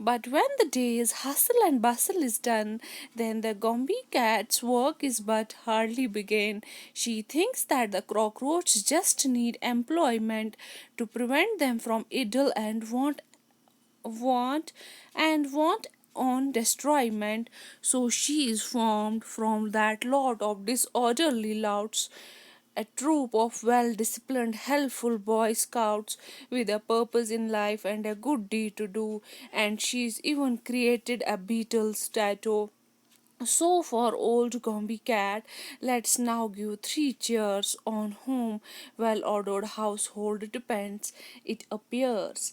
But when the day's hustle and bustle is done, then the Gombe cat's work is but hardly begun. She thinks that the cockroaches just need employment to prevent them from idle and want on destroyment. So she is formed from that lot of disorderly louts, a troop of well-disciplined, helpful Boy Scouts with a purpose in life and a good deed to do, and she's even created a Beatles tattoo. So for old Gombe cat, let's now give three cheers on whom well-ordered household depends, it appears.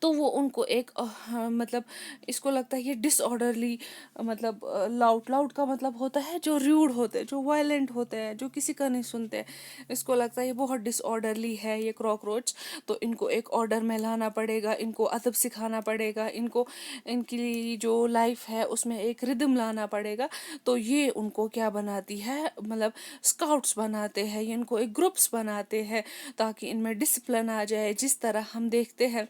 تو وہ ان کو ایک مطلب اس کو لگتا ہے یہ ڈس orderly, مطلب لاؤڈ، لاؤڈ کا مطلب ہوتا ہے جو ریوڈ ہوتے ہیں، جو وائلنٹ ہوتے ہیں، جو کسی کا نہیں سنتے. اس کو لگتا ہے یہ بہت ڈس آرڈرلی ہے یہ کراکروچ، تو ان کو ایک آرڈر میں لانا پڑے گا، ان کو ادب سکھانا پڑے گا، ان کو ان کی جو لائف ہے اس میں ایک ردم لانا پڑے گا. تو یہ ان کو کیا بناتی ہے، مطلب اسکاؤٹس بناتے ہیں، یہ ان کو ایک گروپس بناتے ہیں تاکہ ان میں ڈسپلن آ جائے. جس طرح ہم دیکھتے ہیں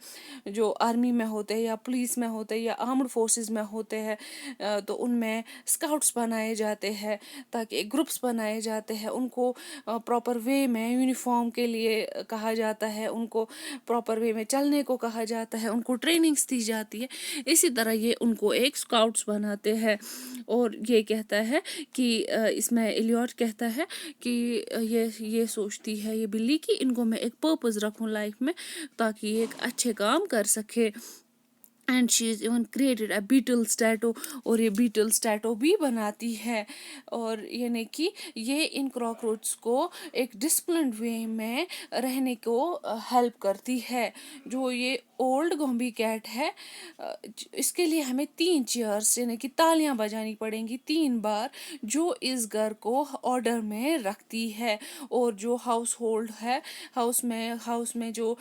جو آرمی میں ہوتے ہیں یا پولیس میں ہوتے ہیں یا آرمڈ فورسز میں ہوتے ہیں، تو ان میں اسکاؤٹس بنائے جاتے ہیں تاکہ ایک گروپس بنائے جاتے ہیں. ان کو پراپر وے میں یونیفارم کے لیے کہا جاتا ہے، ان کو پراپر وے میں چلنے کو کہا جاتا ہے، ان کو ٹریننگس دی جاتی ہے. اسی طرح یہ ان کو ایک اسکاؤٹس بناتے ہیں. اور یہ کہتا ہے کہ اس میں ایلیوٹ کہتا ہے کہ یہ سوچتی ہے یہ بلی کہ ان کو میں ایک پرپز رکھوں لائف میں تاکہ یہ ایک اچھے کام کر سکے. And she is even created a battle statue, اور یہ بیٹل اسٹیٹو بھی بناتی ہے. اور یعنی کہ یہ ان کراکروچس کو ایک ڈسپلنڈ وے میں رہنے کو ہیلپ کرتی ہے. جو یہ اولڈ گومبی کیٹ ہے، اس کے لیے ہمیں 3 چیئرس یعنی کہ تالیاں بجانی پڑیں گی 3 بار، جو اس گھر کو آرڈر میں رکھتی ہے. اور جو ہاؤس ہولڈ ہے، ہاؤس میں جو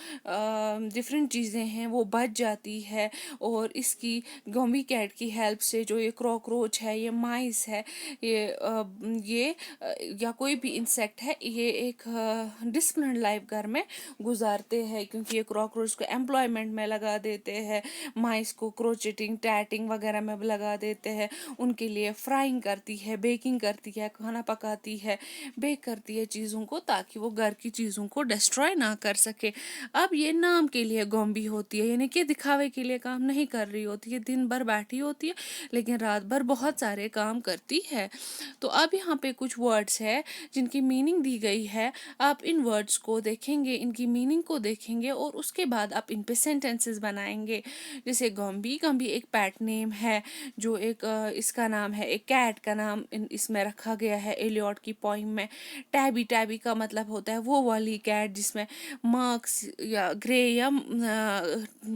ڈفرینٹ چیزیں ہیں وہ بچ جاتی ہے. اور اس کی گومبی کیٹ کی ہیلپ سے جو یہ کراکروچ ہے، یہ مائس ہے، یہ یا کوئی بھی انسیکٹ ہے، یہ ایک ڈسپلنڈ لائف گھر میں گزارتے ہیں. کیونکہ یہ کراکروچ کو امپلائمنٹ میں لگا دیتے ہیں، مائس کو کروچٹنگ ٹیٹنگ وغیرہ میں لگا دیتے ہیں، ان کے لیے فرائنگ کرتی ہے، بیکنگ کرتی ہے، کھانا پکاتی ہے، بیک کرتی ہے چیزوں کو تاکہ وہ گھر کی چیزوں کو ڈسٹروائے نہ کر سکے. اب یہ نام کے لیے گومبی ہوتی ہے، یعنی کہ دکھاوے کے لیے کام نہیں کر رہی ہوتی ہے، دن بھر بیٹھی ہوتی ہے لیکن رات بھر بہت سارے کام کرتی ہے. تو اب یہاں پہ کچھ ورڈس ہے جن کی میننگ دی گئی ہے. آپ ان ورڈس کو دیکھیں گے، ان کی میننگ کو دیکھیں گے اور اس کے بعد آپ ان پہ سینٹینسز بنائیں گے. جیسے گومبی ایک پیٹ نیم ہے، جو ایک اس کا نام ہے، ایک کیٹ کا نام اس میں رکھا گیا ہے ایلیوٹ کی پوئم میں. ٹیبی کا مطلب ہوتا ہے وہ والی کیٹ جس میں مارکس یا گرے یا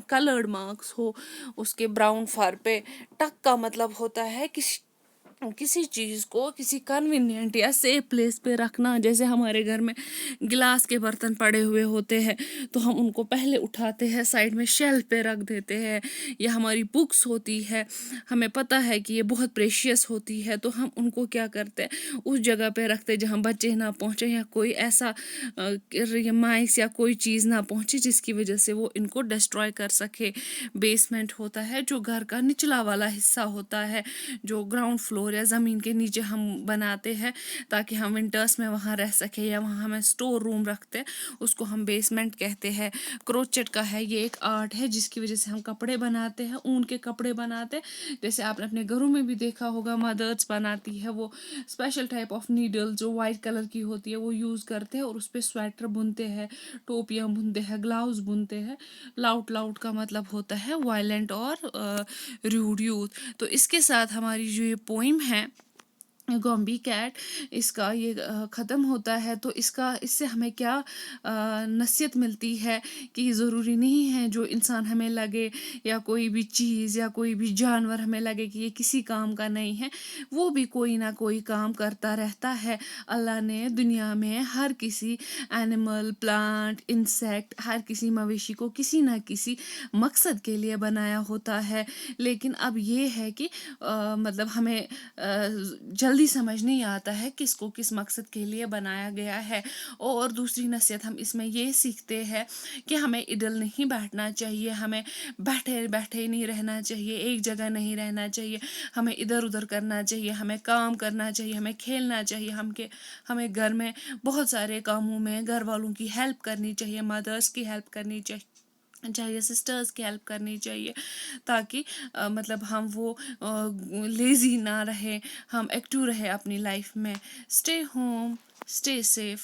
کلرڈ مارکس ہو اس کے براؤن فر پہ. ٹک کا مطلب ہوتا ہے کسی چیز کو کسی کنوینئنٹ یا سیف پلیس پہ رکھنا. جیسے ہمارے گھر میں گلاس کے برتن پڑے ہوئے ہوتے ہیں تو ہم ان کو پہلے اٹھاتے ہیں، سائڈ میں شیلف پہ رکھ دیتے ہیں. یا ہماری بکس ہوتی ہے، ہمیں پتہ ہے کہ یہ بہت پریشیس ہوتی ہے تو ہم ان کو کیا کرتے ہیں، اس جگہ پہ رکھتے جہاں بچے نہ پہنچے یا کوئی ایسا مائس یا کوئی چیز نہ پہنچے جس کی وجہ سے وہ ان کو ڈسٹروائے کر سکے. بیسمنٹ ہوتا ہے جو گھر کا نچلا والا حصہ ہوتا ہے، جو گراؤنڈ فلور یا زمین کے نیچے ہم بناتے ہیں تاکہ ہم ونٹرس میں وہاں رہ سکے یا وہاں ہمیں اسٹور روم رکھتے ہیں، اس کو ہم بیسمنٹ کہتے ہیں. کروچٹ کا ہے یہ ایک آرٹ ہے جس کی وجہ سے ہم کپڑے بناتے ہیں، اون کے کپڑے بناتے ہیں. جیسے آپ نے اپنے گھروں میں بھی دیکھا ہوگا مدرس بناتی ہے وہ اسپیشل ٹائپ آف نیڈل جو وائٹ کلر کی ہوتی ہے وہ یوز کرتے ہیں اور اس پہ سویٹر بنتے ہیں، ٹوپیاں بنتے ہیں، گلاؤز بنتے ہیں. لاؤڈ کا مطلب ہوتا ہے وائلنٹ اور ریوڈ یوتھ. تو اس کے ساتھ ہماری جو یہ پوئم ہے گومبی کیٹ، اس کا یہ ختم ہوتا ہے. تو اس سے ہمیں کیا نصیحت ملتی ہے کہ ضروری نہیں ہے جو انسان ہمیں لگے یا کوئی بھی چیز یا کوئی بھی جانور ہمیں لگے کہ یہ کسی کام کا نہیں ہے، وہ بھی کوئی نہ کوئی کام کرتا رہتا ہے. اللہ نے دنیا میں ہر کسی اینیمل، پلانٹ، انسیکٹ، ہر کسی مویشی کو کسی نہ کسی مقصد کے لیے بنایا ہوتا ہے. لیکن اب یہ ہے کہ مطلب ہمیں جلدی سمجھ نہیں آتا ہے کس کو کس مقصد کے لیے بنایا گیا ہے. اور دوسری نصیحت ہم اس میں یہ سیکھتے ہیں کہ ہمیں ادل نہیں بیٹھنا چاہیے، ہمیں بیٹھے نہیں رہنا چاہیے، ایک جگہ نہیں رہنا چاہیے، ہمیں ادھر ادھر کرنا چاہیے، ہمیں کام کرنا چاہیے، ہمیں کھیلنا چاہیے، ہمیں گھر میں بہت سارے کاموں میں گھر والوں کی ہیلپ کرنی چاہیے، مدرس کی ہیلپ کرنی چاہیے، سسٹرز کی ہیلپ کرنی چاہیے تاکہ مطلب ہم وہ لیزی نہ رہے، ہم ایکٹیو رہے اپنی لائف میں. Stay home, stay safe.